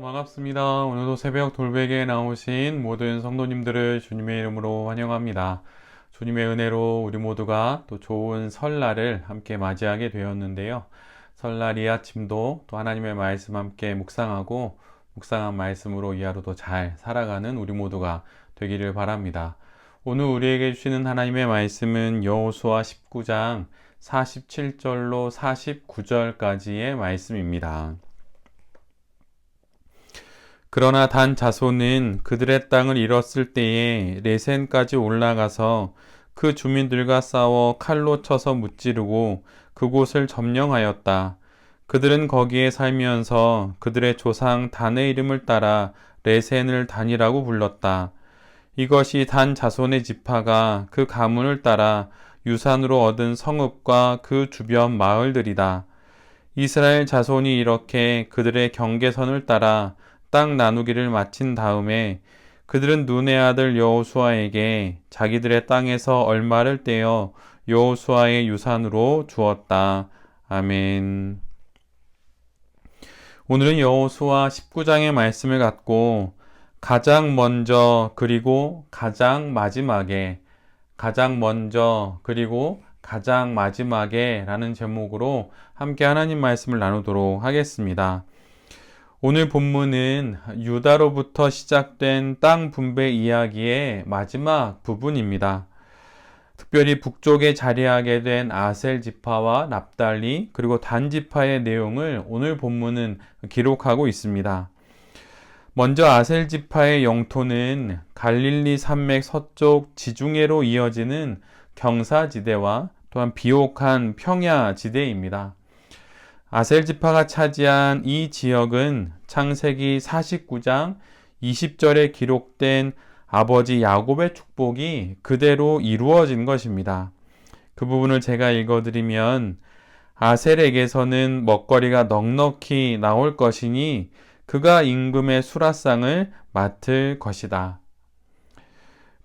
반갑습니다. 오늘도 새벽 돌베개에 나오신 모든 성도님들을 주님의 이름으로 환영합니다. 주님의 은혜로 우리 모두가 또 좋은 설날을 함께 맞이하게 되었는데요. 설날 이 아침도 또 하나님의 말씀 함께 묵상하고 묵상한 말씀으로 이 하루도 잘 살아가는 우리 모두가 되기를 바랍니다. 오늘 우리에게 주시는 하나님의 말씀은 여호수아 19장 47절로 49절까지의 말씀입니다. 그러나 단 자손은 그들의 땅을 잃었을 때에 레센까지 올라가서 그 주민들과 싸워 칼로 쳐서 무찌르고 그곳을 점령하였다. 그들은 거기에 살면서 그들의 조상 단의 이름을 따라 레센을 단이라고 불렀다. 이것이 단 자손의 지파가 그 가문을 따라 유산으로 얻은 성읍과 그 주변 마을들이다. 이스라엘 자손이 이렇게 그들의 경계선을 따라 땅 나누기를 마친 다음에 그들은 눈의 아들 여호수아에게 자기들의 땅에서 얼마를 떼어 여호수아의 유산으로 주었다. 아멘. 오늘은 여호수아 19장의 말씀을 갖고 가장 먼저 그리고 가장 마지막에 가장 먼저 그리고 가장 마지막에 라는 제목으로 함께 하나님 말씀을 나누도록 하겠습니다. 오늘 본문은 유다로부터 시작된 땅 분배 이야기의 마지막 부분입니다. 특별히 북쪽에 자리하게 된 아셀 지파와 납달리 그리고 단 지파의 내용을 오늘 본문은 기록하고 있습니다. 먼저 아셀 지파의 영토는 갈릴리 산맥 서쪽 지중해로 이어지는 경사지대와 또한 비옥한 평야지대입니다. 아셀 지파가 차지한 이 지역은 창세기 49장 20절에 기록된 아버지 야곱의 축복이 그대로 이루어진 것입니다. 그 부분을 제가 읽어드리면 아셀에게서는 먹거리가 넉넉히 나올 것이니 그가 임금의 수라상을 맡을 것이다.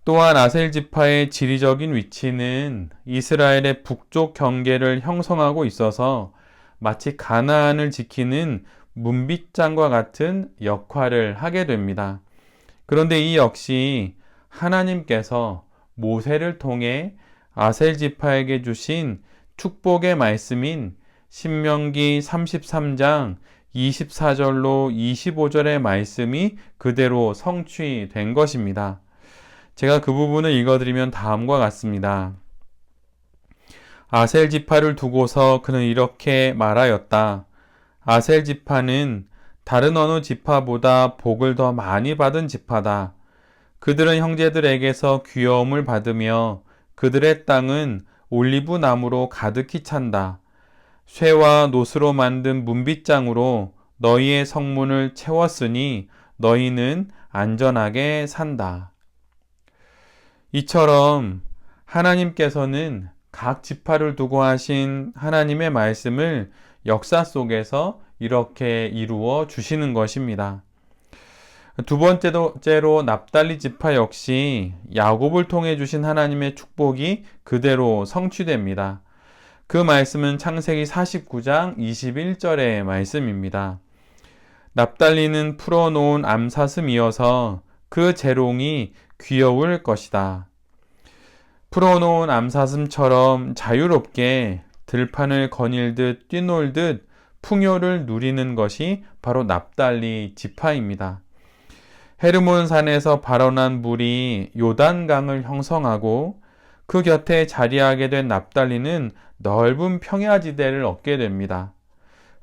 또한 아셀 지파의 지리적인 위치는 이스라엘의 북쪽 경계를 형성하고 있어서 마치 가나안을 지키는 문빗장과 같은 역할을 하게 됩니다. 그런데 이 역시 하나님께서 모세를 통해 아셀 지파에게 주신 축복의 말씀인 신명기 33장 24절로 25절의 말씀이 그대로 성취된 것입니다. 제가 그 부분을 읽어드리면 다음과 같습니다. 아셀 지파를 두고서 그는 이렇게 말하였다. 아셀 지파는 다른 어느 지파보다 복을 더 많이 받은 지파다. 그들은 형제들에게서 귀여움을 받으며 그들의 땅은 올리브 나무로 가득히 찬다. 쇠와 노스로 만든 문빗장으로 너희의 성문을 채웠으니 너희는 안전하게 산다. 이처럼 하나님께서는 각 지파를 두고 하신 하나님의 말씀을 역사 속에서 이렇게 이루어 주시는 것입니다. 두 번째로 납달리 지파 역시 야곱을 통해 주신 하나님의 축복이 그대로 성취됩니다. 그 말씀은 창세기 49장 21절의 말씀입니다. 납달리는 풀어놓은 암사슴이어서 그 재롱이 귀여울 것이다. 풀어놓은 암사슴처럼 자유롭게 들판을 거닐듯 뛰놀듯 풍요를 누리는 것이 바로 납달리 지파입니다. 헤르몬 산에서 발원한 물이 요단강을 형성하고 그 곁에 자리하게 된 납달리는 넓은 평야지대를 얻게 됩니다.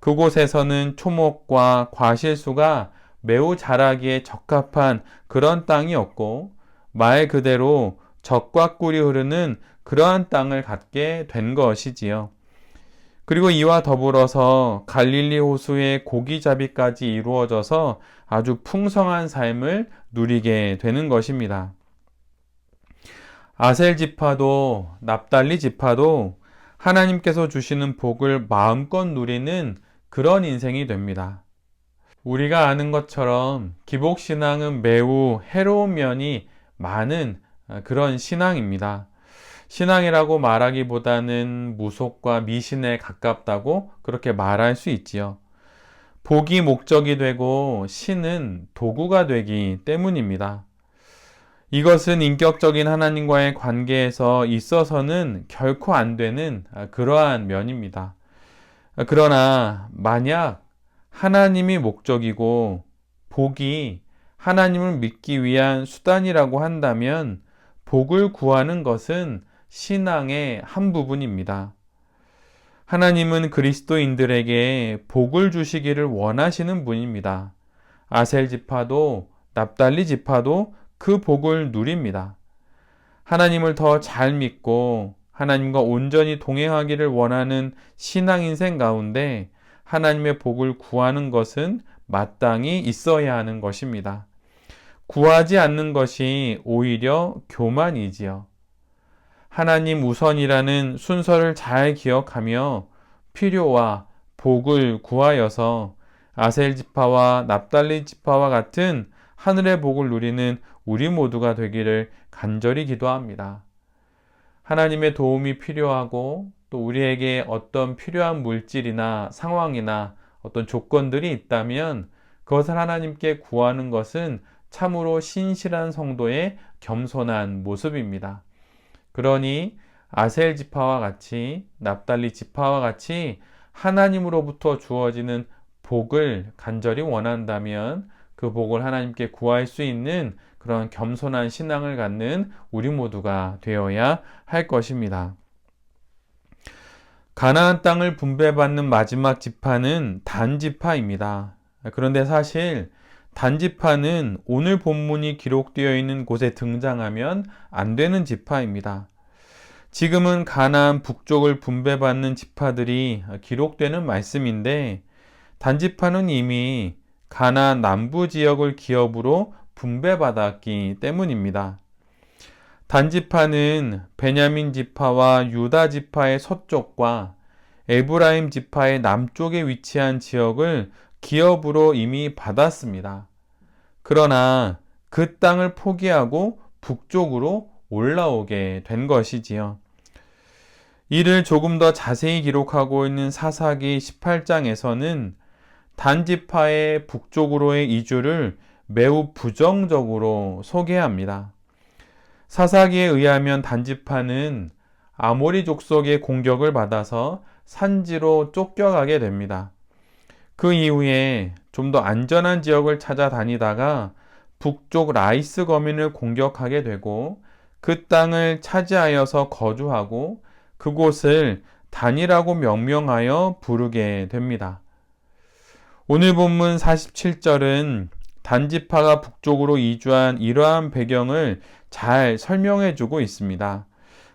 그곳에서는 초목과 과실수가 매우 자라기에 적합한 그런 땅이었고 말 그대로 젖과 꿀이 흐르는 그러한 땅을 갖게 된 것이지요. 그리고 이와 더불어서 갈릴리 호수의 고기잡이까지 이루어져서 아주 풍성한 삶을 누리게 되는 것입니다. 아셀 지파도 납달리 지파도 하나님께서 주시는 복을 마음껏 누리는 그런 인생이 됩니다. 우리가 아는 것처럼 기복신앙은 매우 해로운 면이 많은 그런 신앙입니다. 신앙이라고 말하기보다는 무속과 미신에 가깝다고 그렇게 말할 수 있지요. 복이 목적이 되고 신은 도구가 되기 때문입니다. 이것은 인격적인 하나님과의 관계에서 있어서는 결코 안 되는 그러한 면입니다. 그러나 만약 하나님이 목적이고 복이 하나님을 믿기 위한 수단이라고 한다면 복을 구하는 것은 신앙의 한 부분입니다. 하나님은 그리스도인들에게 복을 주시기를 원하시는 분입니다. 아셀 지파도 납달리 지파도 그 복을 누립니다. 하나님을 더 잘 믿고 하나님과 온전히 동행하기를 원하는 신앙 인생 가운데 하나님의 복을 구하는 것은 마땅히 있어야 하는 것입니다. 구하지 않는 것이 오히려 교만이지요. 하나님 우선이라는 순서를 잘 기억하며 필요와 복을 구하여서 아셀 지파와 납달리 지파와 같은 하늘의 복을 누리는 우리 모두가 되기를 간절히 기도합니다. 하나님의 도움이 필요하고 또 우리에게 어떤 필요한 물질이나 상황이나 어떤 조건들이 있다면 그것을 하나님께 구하는 것은 참으로 신실한 성도의 겸손한 모습입니다. 그러니 아셀 지파와 같이 납달리 지파와 같이 하나님으로부터 주어지는 복을 간절히 원한다면 그 복을 하나님께 구할 수 있는 그런 겸손한 신앙을 갖는 우리 모두가 되어야 할 것입니다. 가나안 땅을 분배받는 마지막 지파는 단 지파입니다. 그런데 사실 단 지파는 오늘 본문이 기록되어 있는 곳에 등장하면 안 되는 지파입니다. 지금은 가나안 북쪽을 분배받는 지파들이 기록되는 말씀인데 단 지파는 이미 가나안 남부 지역을 기업으로 분배받았기 때문입니다. 단 지파는 베냐민 지파와 유다 지파의 서쪽과 에브라임 지파의 남쪽에 위치한 지역을 기업으로 이미 받았습니다. 그러나 그 땅을 포기하고 북쪽으로 올라오게 된 것이지요. 이를 조금 더 자세히 기록하고 있는 사사기 18장에서는 단 지파의 북쪽으로의 이주를 매우 부정적으로 소개합니다. 사사기에 의하면 단 지파는 아모리 족속의 공격을 받아서 산지로 쫓겨가게 됩니다. 그 이후에 좀 더 안전한 지역을 찾아다니다가 북쪽 라이스 거민을 공격하게 되고 그 땅을 차지하여서 거주하고 그곳을 단이라고 명명하여 부르게 됩니다. 오늘 본문 47절은 단 지파가 북쪽으로 이주한 이러한 배경을 잘 설명해 주고 있습니다.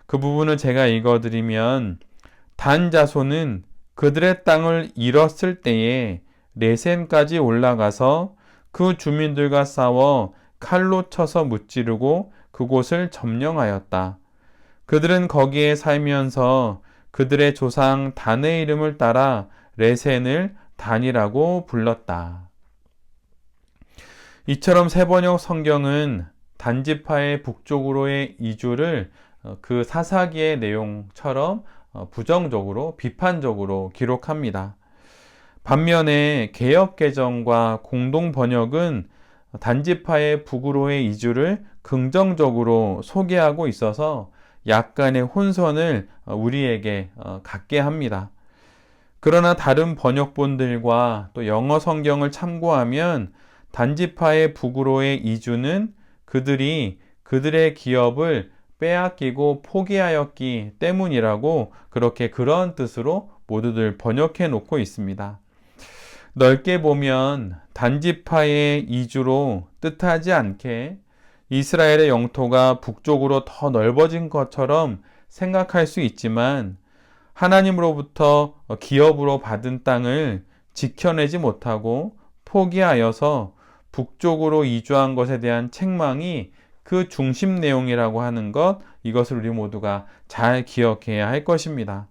그 부분을 제가 읽어드리면 단 자손은 그들의 땅을 잃었을 때에 레센까지 올라가서 그 주민들과 싸워 칼로 쳐서 무찌르고 그곳을 점령하였다. 그들은 거기에 살면서 그들의 조상 단의 이름을 따라 레센을 단이라고 불렀다. 이처럼 세번역 성경은 단지파의 북쪽으로의 이주를 그 사사기의 내용처럼 부정적으로 비판적으로 기록합니다. 반면에 개역개정과 공동번역은 단지파의 북으로의 이주를 긍정적으로 소개하고 있어서 약간의 혼선을 우리에게 갖게 합니다. 그러나 다른 번역본들과 또 영어 성경을 참고하면 단지파의 북으로의 이주는 그들이 그들의 기업을 빼앗기고 포기하였기 때문이라고 그렇게 그런 뜻으로 모두들 번역해 놓고 있습니다. 넓게 보면 단지파의 이주로 뜻하지 않게 이스라엘의 영토가 북쪽으로 더 넓어진 것처럼 생각할 수 있지만 하나님으로부터 기업으로 받은 땅을 지켜내지 못하고 포기하여서 북쪽으로 이주한 것에 대한 책망이 그 중심 내용이라고 하는 것, 이것을 우리 모두가 잘 기억해야 할 것입니다.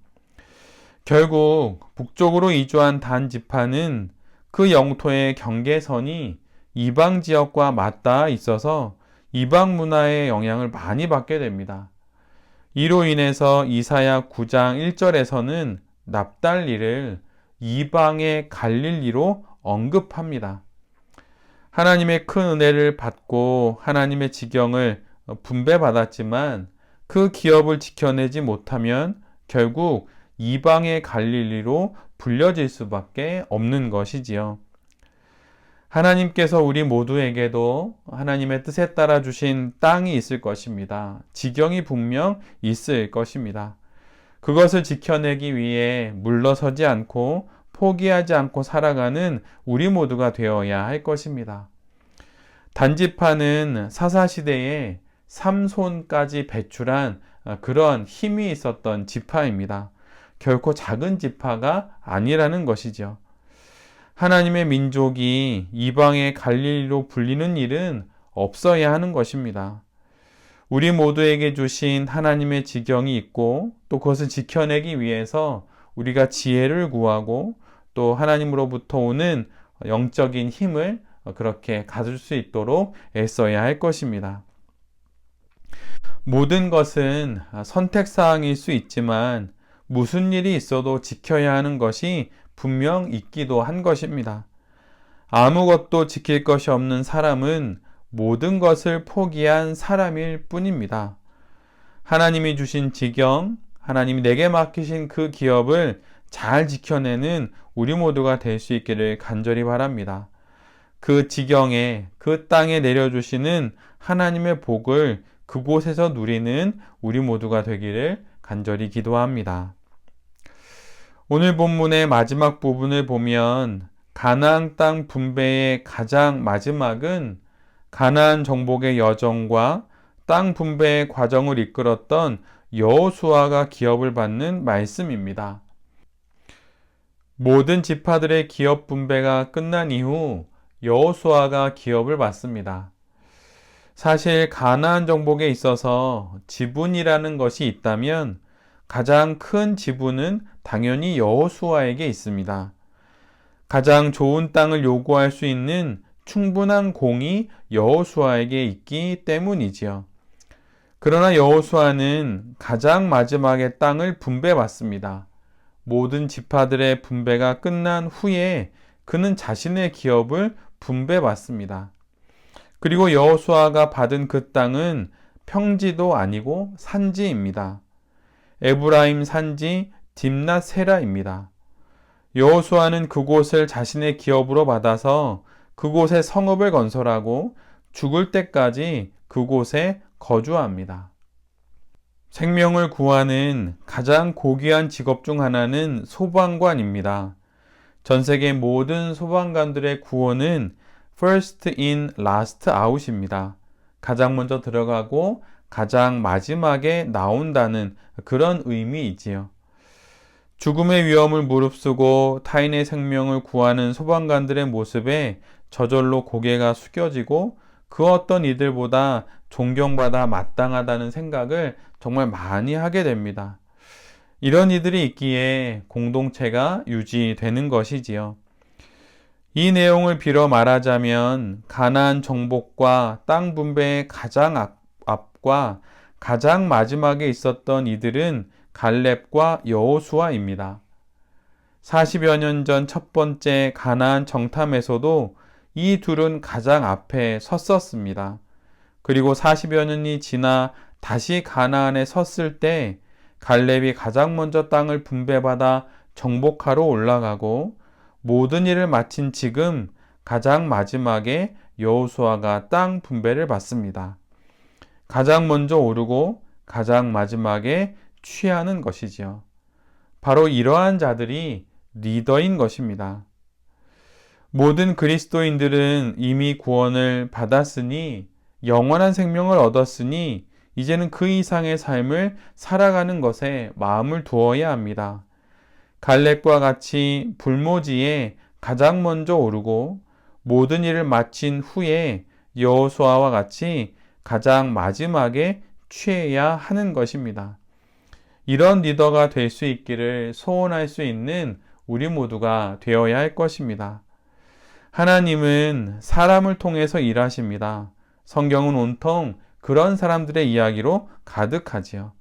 결국 북쪽으로 이주한 단 지파는 그 영토의 경계선이 이방 지역과 맞닿아 있어서 이방 문화의 영향을 많이 받게 됩니다. 이로 인해서 이사야 9장 1절에서는 납달리를 이방의 갈릴리로 언급합니다. 하나님의 큰 은혜를 받고 하나님의 지경을 분배받았지만 그 기업을 지켜내지 못하면 결국 이방의 갈릴리로 불려질 수밖에 없는 것이지요. 하나님께서 우리 모두에게도 하나님의 뜻에 따라 주신 땅이 있을 것입니다. 지경이 분명 있을 것입니다. 그것을 지켜내기 위해 물러서지 않고 포기하지 않고 살아가는 우리 모두가 되어야 할 것입니다. 단지파는 사사시대에 삼손까지 배출한 그런 힘이 있었던 지파입니다. 결코 작은 지파가 아니라는 것이죠. 하나님의 민족이 이방의 갈릴리로 불리는 일은 없어야 하는 것입니다. 우리 모두에게 주신 하나님의 지경이 있고 또 그것을 지켜내기 위해서 우리가 지혜를 구하고 또 하나님으로부터 오는 영적인 힘을 그렇게 가질 수 있도록 애써야 할 것입니다. 모든 것은 선택사항일 수 있지만 무슨 일이 있어도 지켜야 하는 것이 분명 있기도 한 것입니다. 아무것도 지킬 것이 없는 사람은 모든 것을 포기한 사람일 뿐입니다. 하나님이 주신 지경, 하나님이 내게 맡기신 그 기업을 잘 지켜내는 우리 모두가 될 수 있기를 간절히 바랍니다. 그 지경에, 그 땅에 내려주시는 하나님의 복을 그곳에서 누리는 우리 모두가 되기를 간절히 기도합니다. 오늘 본문의 마지막 부분을 보면 가나안 땅 분배의 가장 마지막은 가나안 정복의 여정과 땅 분배의 과정을 이끌었던 여호수아가 기업을 받는 말씀입니다. 모든 지파들의 기업 분배가 끝난 이후 여호수아가 기업을 받습니다. 사실 가나안 정복에 있어서 지분이라는 것이 있다면 가장 큰 지분은 당연히 여호수아에게 있습니다. 가장 좋은 땅을 요구할 수 있는 충분한 공이 여호수아에게 있기 때문이지요. 그러나 여호수아는 가장 마지막에 땅을 분배받습니다. 모든 지파들의 분배가 끝난 후에 그는 자신의 기업을 분배받습니다. 그리고 여호수아가 받은 그 땅은 평지도 아니고 산지입니다. 에브라임 산지 딥낫 세라입니다. 여호수아는 그곳을 자신의 기업으로 받아서 그곳에 성읍을 건설하고 죽을 때까지 그곳에 거주합니다. 생명을 구하는 가장 고귀한 직업 중 하나는 소방관입니다. 전 세계 모든 소방관들의 구호는 First in, last out입니다. 가장 먼저 들어가고 가장 마지막에 나온다는 그런 의미이지요. 죽음의 위험을 무릅쓰고 타인의 생명을 구하는 소방관들의 모습에 저절로 고개가 숙여지고 그 어떤 이들보다 존경받아 마땅하다는 생각을 정말 많이 하게 됩니다. 이런 이들이 있기에 공동체가 유지되는 것이지요. 이 내용을 빌어 말하자면 가나안 정복과 땅 분배의 가장 앞과 가장 마지막에 있었던 이들은 갈렙과 여호수아입니다. 40여 년 전 첫 번째 가나안 정탐에서도 이 둘은 가장 앞에 섰었습니다. 그리고 40여 년이 지나 다시 가나안에 섰을 때 갈렙이 가장 먼저 땅을 분배받아 정복하러 올라가고 모든 일을 마친 지금 가장 마지막에 여호수아가 땅 분배를 받습니다. 가장 먼저 오르고 가장 마지막에 취하는 것이지요. 바로 이러한 자들이 리더인 것입니다. 모든 그리스도인들은 이미 구원을 받았으니 영원한 생명을 얻었으니 이제는 그 이상의 삶을 살아가는 것에 마음을 두어야 합니다. 갈렙과 같이 불모지에 가장 먼저 오르고 모든 일을 마친 후에 여호수아와 같이 가장 마지막에 취해야 하는 것입니다. 이런 리더가 될 수 있기를 소원할 수 있는 우리 모두가 되어야 할 것입니다. 하나님은 사람을 통해서 일하십니다. 성경은 온통 그런 사람들의 이야기로 가득하지요.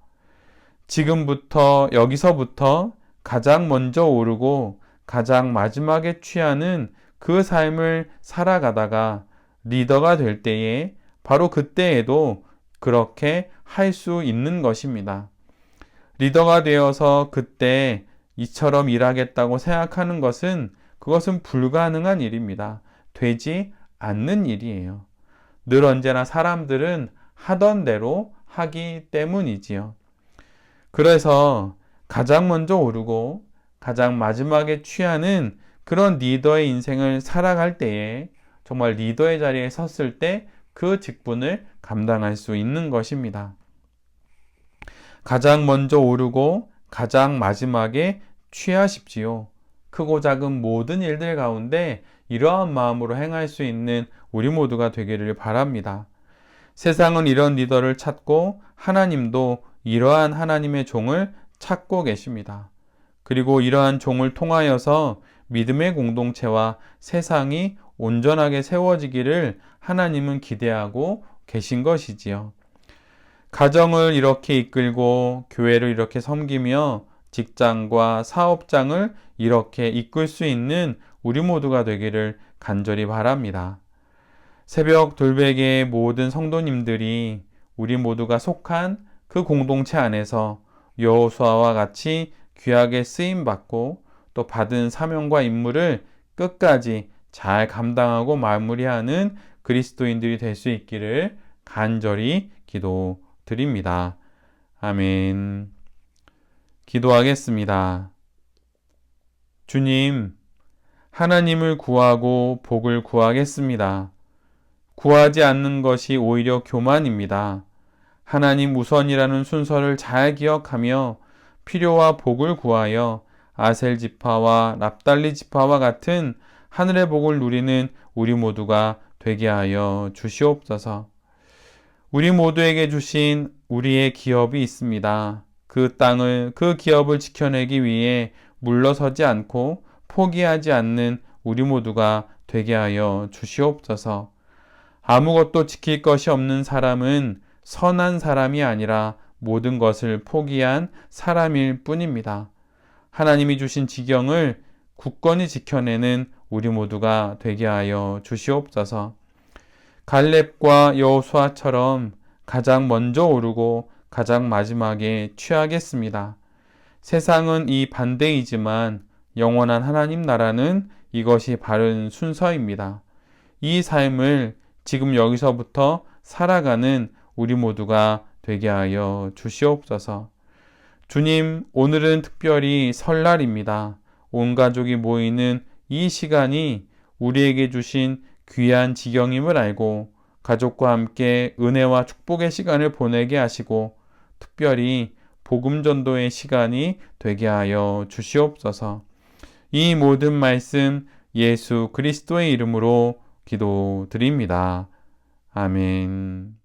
지금부터 여기서부터 가장 먼저 오르고 가장 마지막에 취하는 그 삶을 살아가다가 리더가 될 때에 바로 그때에도 그렇게 할 수 있는 것입니다. 리더가 되어서 그때 이처럼 일하겠다고 생각하는 것은 그것은 불가능한 일입니다. 되지 않는 일이에요. 늘 언제나 사람들은 하던 대로 하기 때문이지요. 그래서 가장 먼저 오르고 가장 마지막에 취하는 그런 리더의 인생을 살아갈 때에 정말 리더의 자리에 섰을 때 그 직분을 감당할 수 있는 것입니다. 가장 먼저 오르고 가장 마지막에 취하십시오. 크고 작은 모든 일들 가운데 이러한 마음으로 행할 수 있는 우리 모두가 되기를 바랍니다. 세상은 이런 리더를 찾고 하나님도 이러한 하나님의 종을 찾고 계십니다. 그리고 이러한 종을 통하여서 믿음의 공동체와 세상이 온전하게 세워지기를 하나님은 기대하고 계신 것이지요. 가정을 이렇게 이끌고 교회를 이렇게 섬기며 직장과 사업장을 이렇게 이끌 수 있는 우리 모두가 되기를 간절히 바랍니다. 새벽 돌베개의 모든 성도님들이 우리 모두가 속한 그 공동체 안에서 여호수아와 같이 귀하게 쓰임받고 또 받은 사명과 임무를 끝까지 잘 감당하고 마무리하는 그리스도인들이 될 수 있기를 간절히 기도드립니다. 아멘. 기도하겠습니다. 주님, 하나님을 구하고 복을 구하겠습니다. 구하지 않는 것이 오히려 교만입니다. 하나님 우선이라는 순서를 잘 기억하며 필요와 복을 구하여 아셀 지파와 납달리 지파와 같은 하늘의 복을 누리는 우리 모두가 되게 하여 주시옵소서. 우리 모두에게 주신 우리의 기업이 있습니다. 그 땅을, 그 기업을 지켜내기 위해 물러서지 않고 포기하지 않는 우리 모두가 되게 하여 주시옵소서. 아무것도 지킬 것이 없는 사람은 선한 사람이 아니라 모든 것을 포기한 사람일 뿐입니다. 하나님이 주신 지경을 굳건히 지켜내는 우리 모두가 되게 하여 주시옵소서. 갈렙과 여호수아처럼 가장 먼저 오르고 가장 마지막에 취하겠습니다. 세상은 이 반대이지만 영원한 하나님 나라는 이것이 바른 순서입니다. 이 삶을 지금 여기서부터 살아가는 우리 모두가 되게 하여 주시옵소서. 주님, 오늘은 특별히 설날입니다. 온 가족이 모이는 이 시간이 우리에게 주신 귀한 지경임을 알고 가족과 함께 은혜와 축복의 시간을 보내게 하시고 특별히 복음 전도의 시간이 되게 하여 주시옵소서. 이 모든 말씀 예수 그리스도의 이름으로 기도드립니다. 아멘.